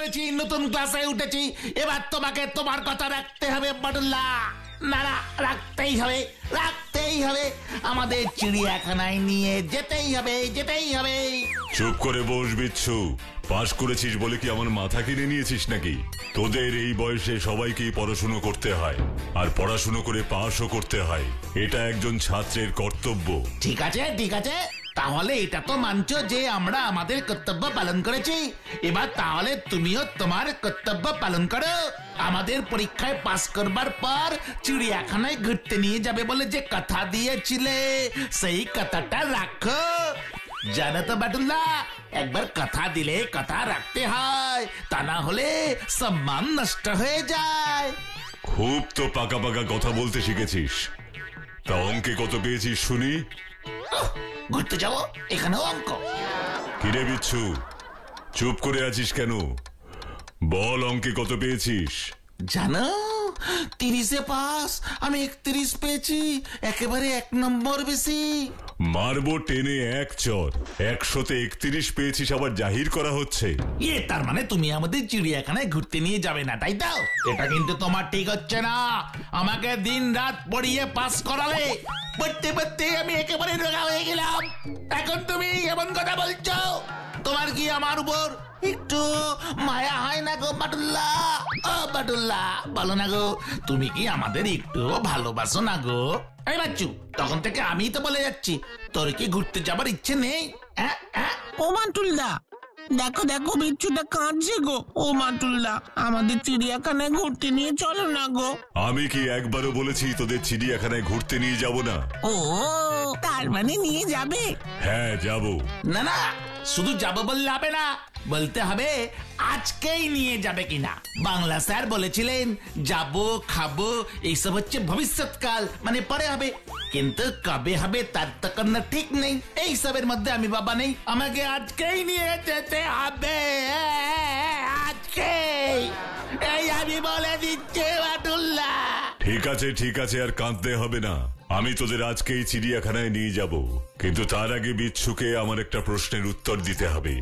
করেছি, নতুন ক্লাসে উঠেছি, এবার তোমাকে তোমার কথা রাখতে হবে বাটুল্লা। না না, রাখতেই হবে, রাখতেই হবে, আমাদের চিড়িয়াখানায় নিয়ে যেতেই হবে, যেতেই হবে। চুপ করে বস বিচ্ছু। পাশ করেছিস বলে কি আমার মাথা কিনে নিয়েছিস নাকি? তোদের এই বয়সে সবাইকেই পড়াশুনো করতে হয়, আর পড়াশুনো করে পাশও করতে হয়। এটা একজন ছাত্রের কর্তব্য। ঠিক আছে, ঠিক আছে, তাহলে এটা তো মানছো যে আমরা আমাদের কর্তব্য পালন করেছি। এবার তাহলে তুমিও তোমার কর্তব্য পালন করো। আমাদের পরীক্ষায় পাস করবার পর চিড়িয়াখানায় ঘুরতে নিয়ে যাবে বলে যে কথা দিয়েছিলে, সেই কথাটা রাখো। জানো তো বাটুল্লা, একবার কথা দিলে কথা রাখতে হয়, তা না হলে সম্মান নষ্ট হয়ে যায়। খুব তো পাকা পাকা কথা বলতে শিখেছিস। তা অঙ্কে কত পেয়েছিস শুনি? ঘুরতে যাবো, এখানেও অঙ্ক? কিরে বিচ্ছু, চুপ করে আছিস কেন? বল, অঙ্কে কত পেয়েছিস? জানো, 30-এ পাস, আমি 31 পেয়েছি, একেবারে 1 নম্বর বেশি। মারবো টেনে এক চর। 100-তে 31 পেয়েছিস, আবার জাহির করা হচ্ছে। তার মানে তুমি আমাদের চিড়িয়াখানায় ঘুরতে নিয়ে যাবে না, তাই তো? এটা কিন্তু তোমার ঠিক হচ্ছে না। আমাকে দিন রাত পড়িয়ে পাস করালে, পড়তে পড়তে আমি একেবারে রোগা হয়ে গেলাম। এখন তুমি এমন কথা বলছো? তোমার কি আমার উপর একটু মায়া হয় না গো বাটুল্লা? ও বাটুল্লা, বলো না গো, তুমি কি আমাদের একটু ভালোবাসো না গো? এই বাচ্চু, তখন থেকে আমি তো বলে যাচ্ছি, তোর কি ঘুরতে যাবার ইচ্ছে নেই? ও মাটুলদা, দেখো দেখো বিচ্ছুটা কাঁদছে গো। ও মাটুলদা, আমাদের চিড়িয়াখানায় ঘুরতে নিয়ে চলো না গো। আমি কি একবারও বলেছি তোদের চিড়িয়াখানায় ঘুরতে নিয়ে যাব না? ও, তার মানে নিয়ে যাবে? হ্যাঁ, যাব। না না, শুধু যাবো বললে হবে না, বলতে হবে আজকেই নিয়ে যাবে কিনা। বাংলা স্যার বলেছিলেন যাবো খাবো এইসব হচ্ছে ভবিষ্যৎকাল, মানে পরে হবে, কিন্তু কবে হবে তার তো কোনো ঠিক নেই। এইসবের মধ্যে আমি বাবা নেই, আমাকে আজকেই নিয়ে যেতে হবে, আজকেই। এই আমি বলে দিচ্ছি বাটুল্লা। ঠিক আছে, ঠিক আছে, আর কাঁদতে হবে না। আমি তোদের আজকেই চিড়িয়াখানায় নিয়ে যাব, কিন্তু তার আগে বিচ্ছুকে আমার একটা প্রশ্নের উত্তর দিতে হবে।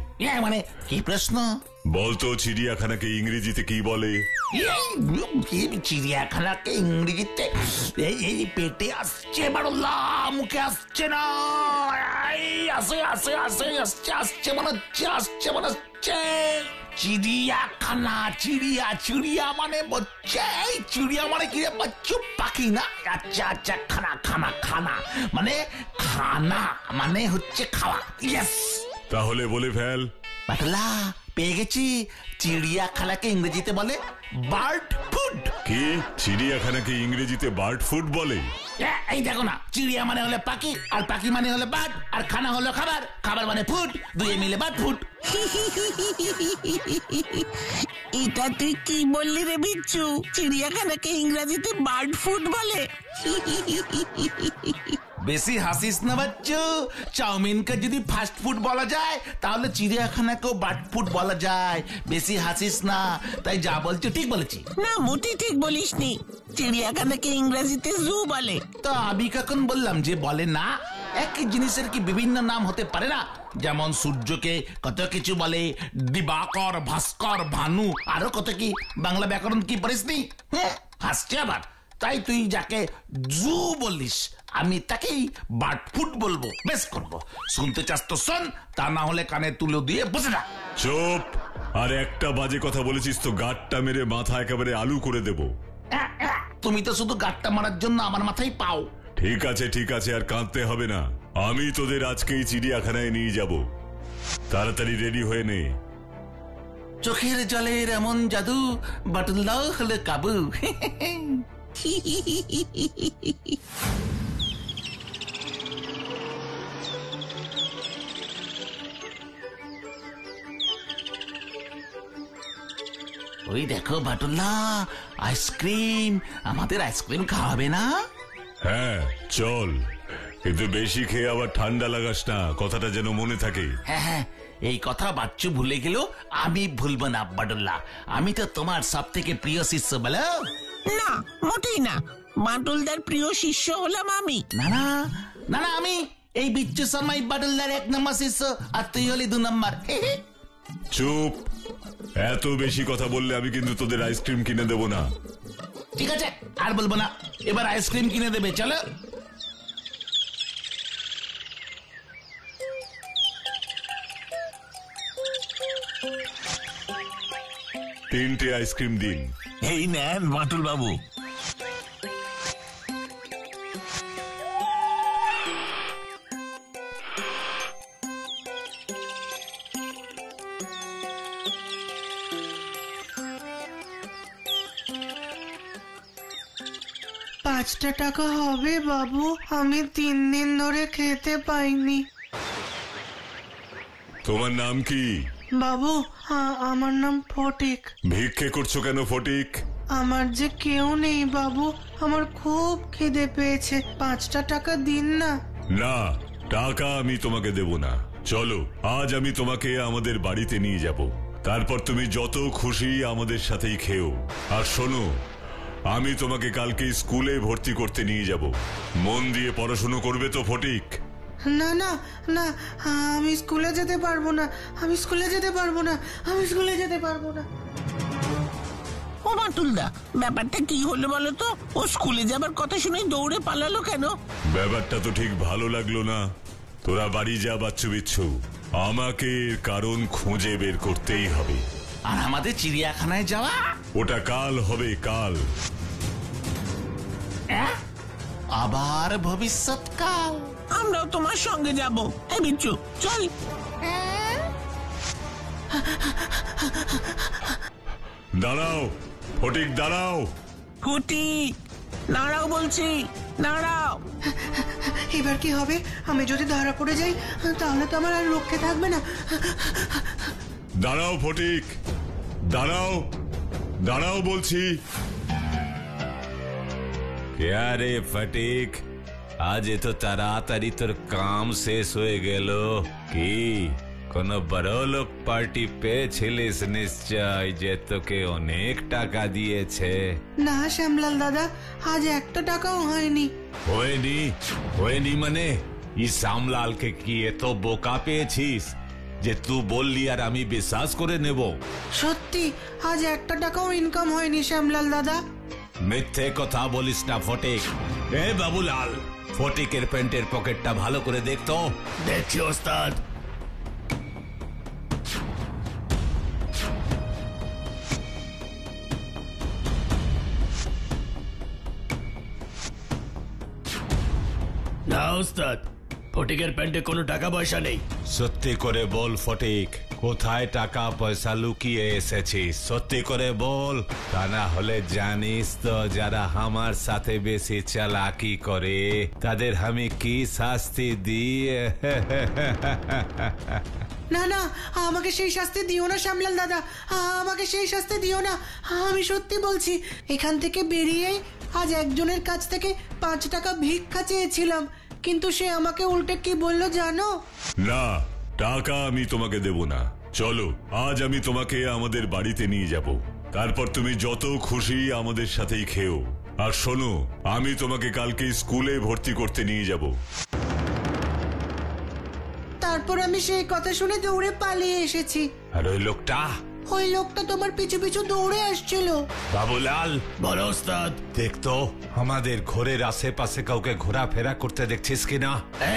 মানে কি প্রশ্ন? বলতো, চিড়িয়াখানাকে ইংরেজিতে কি বলে? চিড়িয়াখানাকে ইংরেজিতে এই পেটে আসছে বাড়ুল্লা, মুখে আসছে না। আসে আসে আসে আসছে, আসছে মনে হচ্ছে, আসছে মনে হচ্ছে। চিড়িয়াখানা, চিড়িয়া, চিড়িয়া মানে হচ্ছে, চিড়িয়া মানে কি রে বাচ্চু? পাখি না? আচ্ছা আচ্ছা, খানা খানা খানা মানে খানা মানে হচ্ছে খাওয়া। ইয়েস, তাহলে বলে ফেল। বাটুল্লা, পেয়ে গেছি। চিড়িয়াখানাকে ইংরেজিতে বলে বার্ড ফুড। কি? চিড়িয়াখানাকে ইংরেজিতে বার্ড ফুড বলে? এই দেখো না, চিড়িয়া মানে হলে পাখি, আর পাখি মানে হলে বার্ড, আর খানা হলো খাবার, খাবার মানে ফুড, দুয়ে মিলে বার্ড ফুড। এটা তুই কি বললি রে বিচ্ছু? চিড়িয়াখানাকে ইংরেজিতে বার্ড ফুড বলে? বেশি হাসিস না বাচ্চু। চাউমিনকে যদি ফাস্ট ফুড বলা যায়, তাহলে চিড়িয়াখানাকেও বার্ড ফুড বলা যায়। বেশি হাসিস না, তাই যা বলছো ঠিক বলেছি। না, মোটেই ঠিক বলিসনি। চিড়িয়াখানাকে ইংরেজিতে জু বলে। তো আমি কখন বললাম যে বলে না? একই জিনিসের কি বিভিন্ন নাম হতে পারে না? যেমন সূর্যকে কত কিছু বলে, দিবাকর, ভাস্কর, ভানু, আরো কত কি। বাংলা ব্যাকরণ কি পড়িসনি? হাসছে আবার। তাই তুই যাকে জু বললিস, আমি তাকেই বার্ড ফুড বলবো। বেশ করবো। শুনতে চাস তো শোন, তা না হলে কানে তুলে দিয়ে বসে যা। চুপ! আর একটা বাজে কথা বলেছিস তো গাঁটটা মেরে মাথা একেবারে আলু করে দেব। তুমি তো শুধু গাঁটটা মারার জন্য আমার মাথায় পাও। ঠিক আছে, ঠিক আছে, আর কাঁদতে হবে না। আমি তোদের আজকেই চিড়িয়াখানায় নিয়ে যাব। তাড়াতাড়ি রেডি হয়ে নে। চোখের জলের এমন জাদু, বাটুল্লাহ হলে কাবু। ওই দেখো বাটুল্লা, আইসক্রিম। আমাদের আইসক্রিম খাওয়াবে না? হ্যাঁ, চল, কিন্তু বেশি খেয়ে আবার ঠান্ডা লাগাস না, কথাটা যেন মনে থাকে। হ্যাঁ হ্যাঁ, এই কথা বাচ্চু ভুলে গেল, আমি ভুলবো না বাটুল্লা। আমি তো তোমার সব থেকে প্রিয় শিষ্য, বলো? না, মোটেই না। বাটুলদার প্রিয় শিষ্য হলাম আমি। না না না না, আমি এই বিচ্ছু শর্মাই বাটুল্লার 1 নম্বর শিষ্য, আর তুই হলি 2 নম্বর। চুপ! এত বেশি কথা বললে আমি কিন্তু তোদের আইসক্রিম কিনে দেবো না। ঠিক আছে, আর বলবো না, এবার আইসক্রিম কিনে দেবে, চলো। তিনটে আইসক্রিম দিন। এই নেন বাটুল বাবু। পাঁচটা টাকা হবে বাবু, আমি 3 দিন ধরে খেতে পাইনি। তোমার নাম কি? বাবু আমার নাম ফটিক। ভিক্ষে করছো কেন ফটিক? আমার যে কেউ নেই বাবু, আমার খুব খিদে পেয়েছে, 5টা টাকা দিন না। না, টাকা আমি তোমাকে দেব না। চলো, আজ আমি তোমাকে আমাদের বাড়িতে নিয়ে যাব, তারপর তুমি যত খুশি আমাদের সাথেই খেও। আর শোনো, আমি তোমাকে কালকে স্কুলে ভর্তি করতে নিয়ে যাব। মন দিয়ে পড়াশোনা করবে তো ফটিক? না না না, আমি স্কুলে যেতে পারবো না, আমি স্কুলে যেতে পারবো না, আমি স্কুলে যেতে পারবো না। ও বাটুলদা, ব্যাপারটা কি হলো বলো তো? ও স্কুলে যাবার কথা শুনে দৌড়ে পালালো কেন? ব্যাপারটা তো ঠিক ভালো লাগলো না। তোরা বাড়ি যা বাচ্চু বিচ্ছু, আমাকে এর কারণ খুঁজে বের করতেই হবে। আর আমাদের চিড়িয়াখানায় যাওয়া, ওটা কাল হবে, কাল। আবার ভবিষ্যৎকাল। আমরাও তোমার সঙ্গে যাব। এই বিচ্ছু, চল। দাঁড়াও ফটিক, দাঁড়াও। ফটিক, দাঁড়াও বলছি, দাঁড়াও। এবার কি হবে? আমি যদি ধরা পড়ে যাই তাহলে তো আমার আর রক্ষে থাকবে না। দাঁড়াও ফটিক, দাঁড়াও, দাঁড়াও বলছি। রে ফটিক, আজ এত তাড়াতাড়ি তোর কাম শেষ হয়ে গেল? কি কোন বড় লোক পার্টি পেয়েছিলিস নিশ্চয়, যে তোকে অনেক টাকা দিয়েছে? না শ্যামলাল দাদা, আজ 1 টাকাও হয়নি। হয়নি? হয়নি মানে ই শ্যামলালকে কি এত বোকা পেয়েছিস যে তুই বললি আর আমি বিশ্বাস করে নেব? সত্যি আজ 1 টাকাও ইনকাম হয়নি শ্যামলাল দাদা। মিথ্যে কথা বলিস না ফটিক। এ বাবুলাল, ফটিকের প্যান্টের পকেটটা ভালো করে দেখতো। দেখছি ওস্তাদ। না ওস্তাদ, ফটিকের প্যান্টে কোনো টাকা পয়সা নেই। সত্যি করে বল ফটিক, কোথায় টাকা পয়সা লুকিয়ে এসেছিস? সত্যি করে বল, তা না হলে জানিস তো যারা আমার সাথে বেশি চালাকি করে তাদের আমি কি শাস্তি দিই। না না, আমাকে সেই শাস্তি দিও না শ্যামলাল দাদা, আমাকে সেই শাস্তি দিও না। আমি সত্যি বলছি, এখান থেকে বেরিয়েই আজ একজনের কাছ থেকে 5 টাকা ভিক্ষা চেয়েছিলাম, কিন্তু সে আমাকে উল্টে কি বললো জানো? না, টাকা আমি তোমাকে দেব না। চলো, আজ আমি তোমাকে আমাদের বাড়িতে নিয়ে যাব, তারপর তুমি যত খুশি আমাদের সাথেই খেও। আর শোনো, আমি তোমাকে কালকে স্কুলে ভর্তি করতে নিয়ে যাব। তারপর আমি সেই কথা শুনে দৌড়ে পালিয়ে এসেছি। আর ওই লোকটা? ওই লোকটা তোমার পিছু পিছু দৌড়ে আসছিল। বাবুলাল, বলো ওস্তাদ। দেখতো আমাদের ঘরের আশেপাশে কাউকে ঘোরাফেরা করতে দেখছিস কিনা?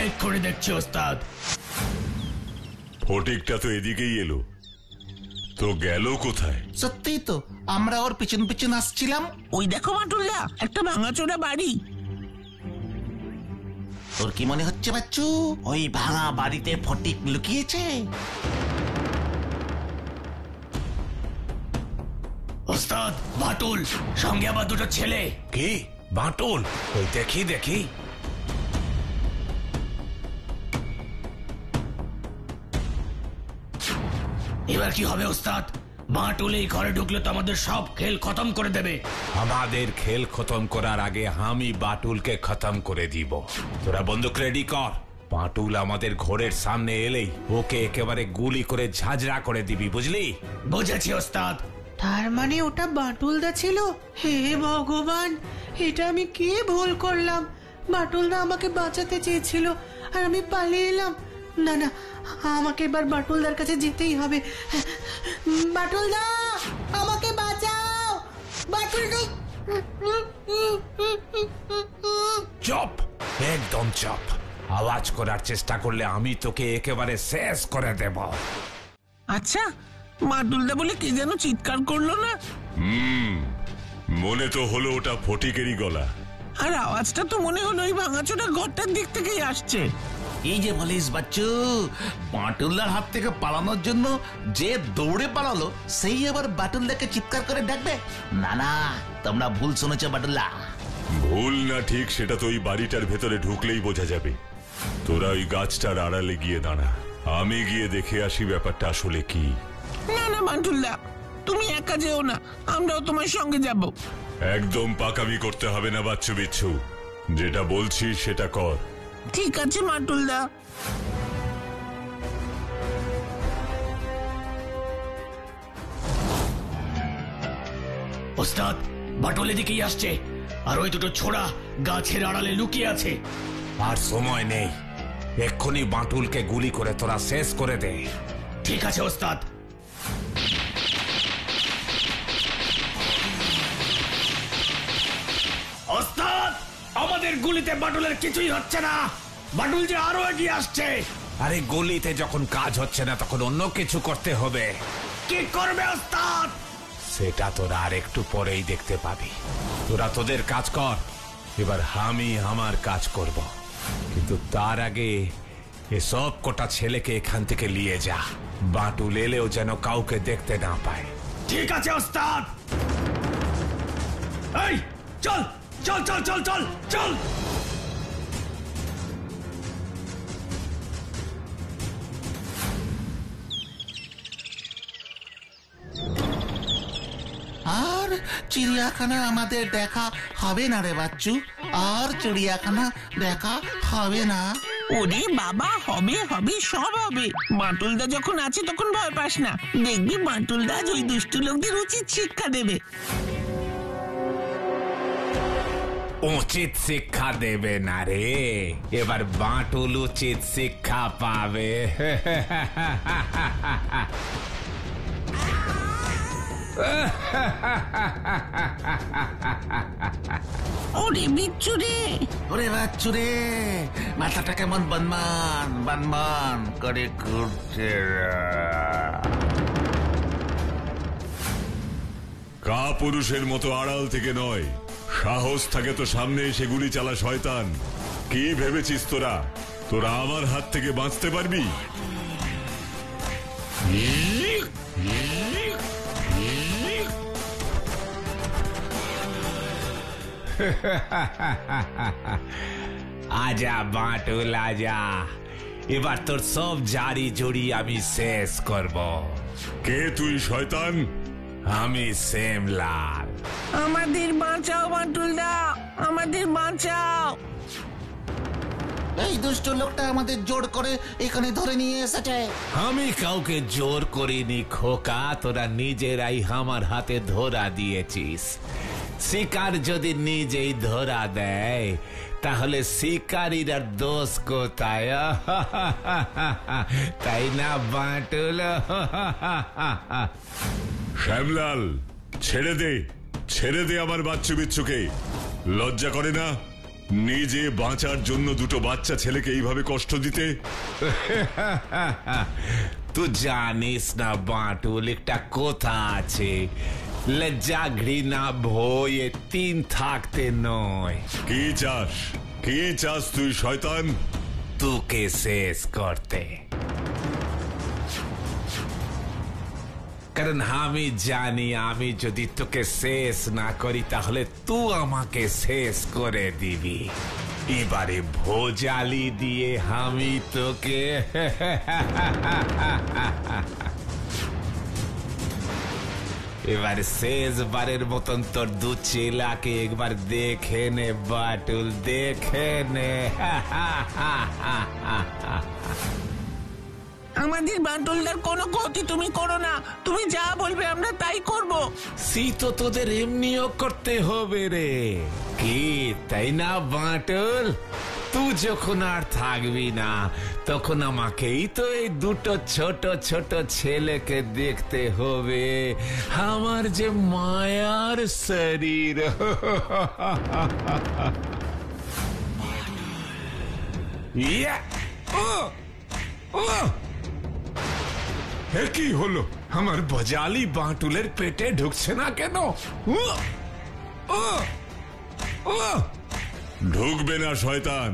এক্ষুনি দেখছি ওস্তাদ। ফটিকটা তো এদিকেই এলো, তো গেল কোথায়? সত্যি তো, আমরা ওর পিছন পিছন আসছিলাম। ওই দেখো বাটুলদা, একটা ভাঙাচোরা বাড়ি। তোর কি মনে হচ্ছে বাচ্চু, ওই ভাঙা বাড়িতে ফটিক লুকিয়েছে? ওস্তাদ, বাটুল, সঙ্গে আবার 2টো ছেলে। কি বাটুল? ওই দেখি দেখি। এবার কি হবে ওস্তাদ? বাটুল এই ঘরে ঢুকলে তো আমাদের সব খেল খতম করে দেবে। আমাদের খেল খতম করার আগে আমি বাটুলকে খতম করে দিব। তোরা বন্দুক রেডি কর। বাটুল আমাদের ঘরের সামনে এলেই ওকে একেবারে গুলি করে ঝাঁঝরা করে দিবি, বুঝলি? বুঝেছি ওস্তাদ। তার মানে ওটা বাটুলদা ছিল? হে ভগবান, এটা আমি কি ভুল করলাম? বাটুলদা আমাকে বাঁচাতে চেয়েছিল আর আমি পালিয়ে এলাম। না না, আমাকে এবার বাটুলদার কাছে যেতেই হবে। বাটুলদা, আমাকে বাঁচাও! বাটুলদা! চুপ, একদম চুপ। আওয়াজ করার চেষ্টা করলে আমি তোকে একেবারে শেষ করে দেব। আচ্ছা, বাটুলদা বলে কে যেন চিৎকার করলো না? মনে তো হলো ওটা ফটিকেরই গলা। আর আওয়াজটা তো মনে হলো ওই ভাঙাচোরা ঘরটার দিক থেকেই আসছে। এই যে বলিস বাচ্চু, বাটুলদার হাত থেকে পালানোর জন্য যে দৌড়ে পালালো সেই আবার বাটুলদাকে চিৎকার করে ডাকবে? না না, তোমরা ভুল শুনেছ বাটুল্লা। ভুল না ঠিক সেটা তো ওই বাড়িটার ভেতরে ঢুকলেই বোঝা যাবে। তোরা ওই গাছটার আড়ালে গিয়ে দাঁড়া, আমি গিয়ে দেখে আসি ব্যাপারটা আসলে কি। না না বাটুলদা, তুমি একা যেও না, আমরাও তোমার সঙ্গে যাব। একদম পাকামি করতে হবে না বাচ্চু বিচ্ছু, যেটা বলছি সেটা কর। ঠিক আছে বাটুলদা। ওস্তাদ, বাটুল এদিকেই আসছে, আর ওই দুটো ছোড়া গাছের আড়ালে লুকিয়ে আছে। আর সময় নেই, এক্ষুনি বাটুলকে গুলি করে তোরা শেষ করে দে। ঠিক আছে ওস্তাদ। ওস্তাদ, আমাদের গুলিতে বাটুলের কিছুই হচ্ছে না। বাটুল যে আরো এগিয়ে আসছে। আরে গলিতে যখন কাজ হচ্ছে না তখন অন্য কিছু করতে হবে। কি করবে ওস্তাদ? সেটা তোরা আর একটু পরেই দেখতে পাবি। তোরা তোদের কাজ কর, এবার আমি আমার কাজ করব। কিন্তু তার আগে এসব কটা ছেলেকে এখান থেকে নিয়ে যা, বাটুল এলেও যেন কাউকে দেখতে না পায়। ঠিক আছে ওস্তাদ। এই চল চল চল চল চল চল। আর চিড়িয়াখানা আমাদের দেখা হবে না রে বাচ্চু, আর চিড়িয়াখানা দেখা হবে না। ওরে বাবা, হবে হবে, সব হবে। বাটুলদা যখন আছে তখন ভয় পাস না, দেখবি বাটুলদা আজ ওই দুষ্টু লোকদের উচিত শিক্ষা দেবে। উচিত শিক্ষা দেবে না রে, এবার বাটুল উচিত শিক্ষা পাবে। ওরে বিচ্ছু রে, ওরে বাচ্চু রে, মাথাটা কেমন বনমান বনমান করে ঘুরছে। কাপুরুষের মতো আড়াল থেকে নয়, সাহস থাকে তো সামনে এসে গুলি চালা শয়তান। কি ভেবেছিস তোরা তোরা আমার হাত থেকে বাঁচতে পারবি? আজা বাটুল আজা, এবার তোর সব জারি জড়ি আমি শেষ করব। কে তুই শয়তান? আমি শ্যামলাল। আমাদের বাঁচাও বাটুলদা, আমাদের বাঁচাও। এই দুষ্ট লোকটা আমাদের জোর করে এখানে ধরে নিয়ে এসেছে। আমি কাউকে জোর করিনি খোকা, তোরা নিজেরাই আমার হাতে ধরা দিয়েছিস। শিকার যদি নিজেই ধরা দেয় তাহলে শিকারীরা দোষ কোথায়? তাই না বাটুল? শ্যামলাল, ছেড়ে দে, ছেড়ে দে আমার বাচ্চু বিচ্ছুকে। লজ্জা করে না নিজে বাঁচার জন্য দুটো বাচ্চা ছেলেকে এইভাবে কষ্ট দিতে? তুই জানিস না বাটুল একটা কথা আছে, লজ্জা ঘৃণা ভয়ে তিন থাকতে নয়। কি চাস, কি চাস তুই শয়তান? তোকে শেষ করতে। কারণ আমি জানি আমি যদি তোকে শেষ না করি তাহলে তুই আমাকে শেষ করে দিবি। এবারে ভোজালি দিয়ে আমি তোকে এবার শেষবারের মতন তোর দু চেলাকে একবার দেখে নে বাটুল, দেখে নে। আমাদের বাটুলদার কোনো ক্ষতি তুমি করো না, তুমি যা বলবে আমরা তাই করব। তো তোদের এমনিও করতে হবে রে, কি তাই না বাটুল? তুই যখন আর থাকবি না তখন আমাকেই তো এই দুটো ছোট ছোট ছেলেকে দেখতে হবে, আমার যে মায়ার শরীর। ইয়া! ও! ও! এ কি হলো? আমার বজালি বাঁটুলের পেটে ঢুকছে না কেন? ও! ও! ও! ঢুকবে না শয়তান,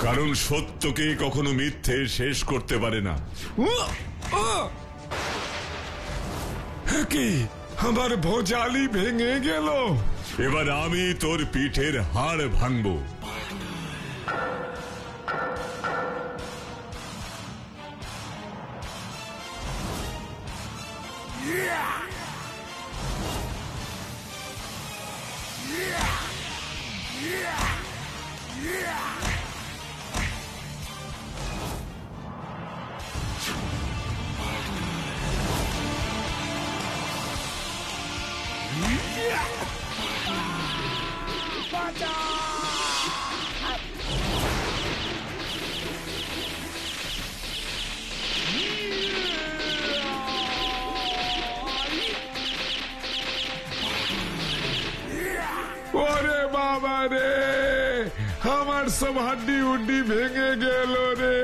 কারণ সত্যকে কখনো মিথ্যে শেষ করতে পারে না। কি আমার ভোজালি ভেঙে গেল? এবার আমি তোর পিঠের হাড় ভাঙবো। ওরে বাবা রে, আমার সব হাড্ডি উড্ডি ভেঙে গেল রে।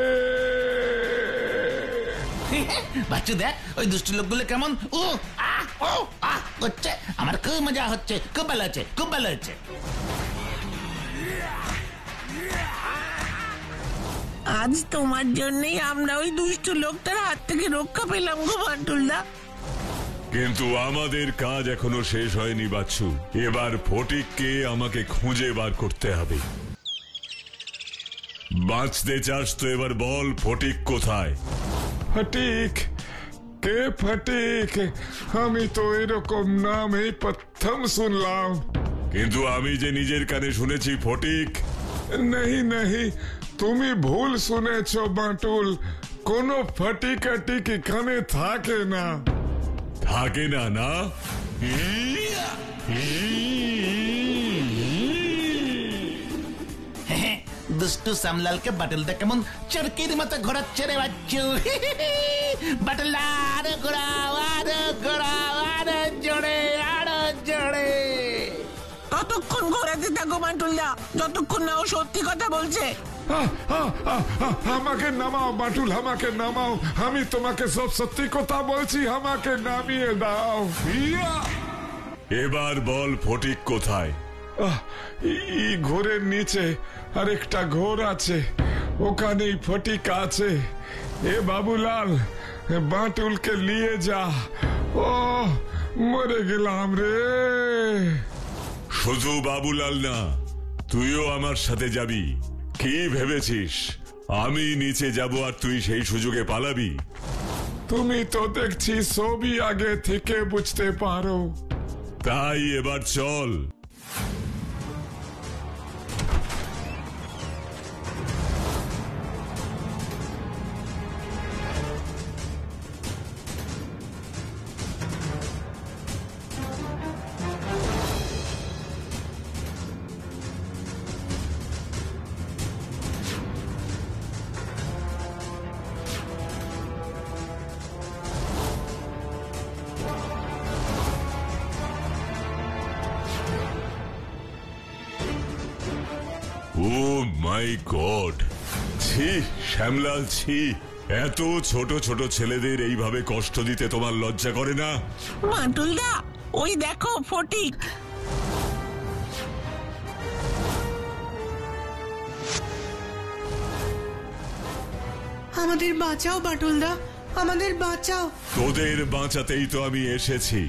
বাচ্চু দেখ ওই দুষ্টু লোকগুলো কেমন ও আহ ও আহ করছে। আমার খুব মজা হচ্ছে, খুব ভালো হচ্ছে, খুব ভালো হচ্ছে। আজ তোমার জন্যই আমরা ওই দুষ্টু লোকটার হাত থেকে রক্ষা পেলাম গো বান্টুলদা। কিন্তু আমাদের কাজ এখনো শেষ হয়নি বাচ্চু। এবার ফটিককে আমাকে খুঁজে বার করতে হবে। বাঁচতে চাস তো এবার বল, ফটিক কোথায়? ফটিক? কে ফটিক? আমি তো এরকম নাম এই প্রথম শুনলাম। কিন্তু আমি যে নিজের কানে শুনেছি ফটিক। नहीं नहीं, তুমি ভুল শুনেছ বাঁটুল। কোনো ফটিকাটিক এখানে থাকে না। থাকে না? না দুষ্টু শ্যামলালকে বাটুলদা কেমন চরকির মতো ঘোরাচ্ছে রে বাচ্চু। বাটুলদা আরো ঘোরাও, আরো ঘোরাও, আরো জোরে, আরো জোরে। ততক্ষণ ঘোরাতে থাকো বান্টুলদা, যতক্ষণ না ও সত্যি কথা বলছে। আমাকে নামাও বাটুল, আমাকে নামাও। আমি তোমাকে সব সত্যি কথা বলছি, আমাকে নামিয়ে দাও। ইয়া! এবার বল ফটিক কোথায়? এই ঘোরের নিচে আরেকটা ঘোর আছে, ওখানেই ফটিক আছে। এ বাবুলাল, বাঁটুলকে নিয়ে যা। ও মরে গেলাম রে। শুধু বাবুলাল না, তুইও আমার সাথে যাবি। কি ভেবেছিস আমি নিচে যাব আর তুই সেই সুযোগে পালাবি? তুমি তো দেখছি সবই আগে থেকে বুঝতে পারো। তাই এবার চল। ও মাই গড! ছি শ্যামলাল, ছি! এত ছোট ছোট ছেলেদের এইভাবে কষ্ট দিতে তোমার লজ্জা করে না? বান্টুলদা, ওই দেখো ফটিক। আমাদের বাঁচাও বাটুলদা, আমাদের বাঁচাও। তোদের বাঁচাতেই তো আমি এসেছি।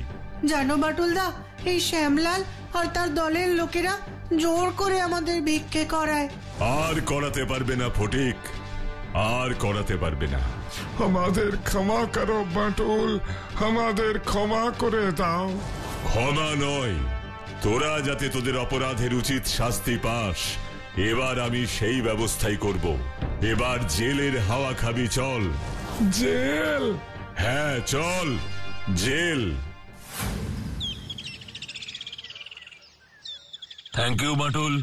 জানো বাটুলদা, এই শ্যামলাল আর তার দলের লোকেরা জোর করে আমাদের ভিক্ষে করায়। আর করাতে পারবে না ফটিক, আর করাতে পারবে না। আমাদের ক্ষমা করো বাঁটুল, আমাদের ক্ষমা করে দাও। ক্ষমা নয়, তোরা যাতে তোদের অপরাধের উচিত শাস্তি পাস, এবার আমি সেই ব্যবস্থাই করব। এবার জেলের হাওয়া খাবি, চল। জেল? হ্যাঁ চল, জেল। থ্যাংক ইউ বাটুল,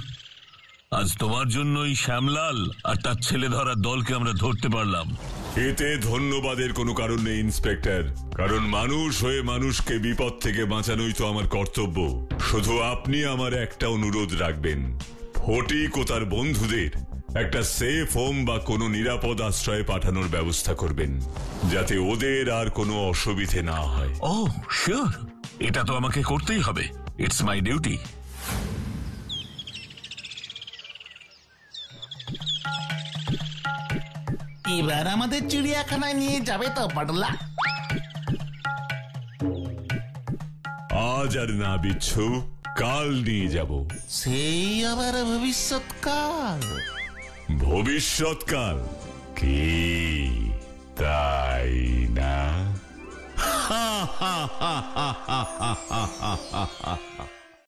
আজ তোমার জন্যই শ্যামলাল আর তার ছেলে ধরার দলকে আমরা ধরতে পারলাম। এতে ধন্যবাদের কোনো কারণ নেই ইন্সপেক্টর, কারণ মানুষ হয়ে মানুষকে বিপদ থেকে বাঁচানোই তো আমার কর্তব্য। শুধু আপনি আমার একটা অনুরোধ রাখবেন, ফটিক ও তার বন্ধুদের একটা সেফ হোম বা কোনো নিরাপদ আশ্রয়ে পাঠানোর ব্যবস্থা করবেন, যাতে ওদের আর কোনো অসুবিধে না হয়। ও শিওর, এটা তো আমাকে করতেই হবে। It's my duty. এবার আমাদের চিড়িয়াখানায় নিয়ে যাবে তো পাটলা? আজ আর না বিচ্ছু, কাল নিয়ে যাব। সেই আবার ভবিষ্যৎকাল? ভবিষ্যৎকাল কি তাই না?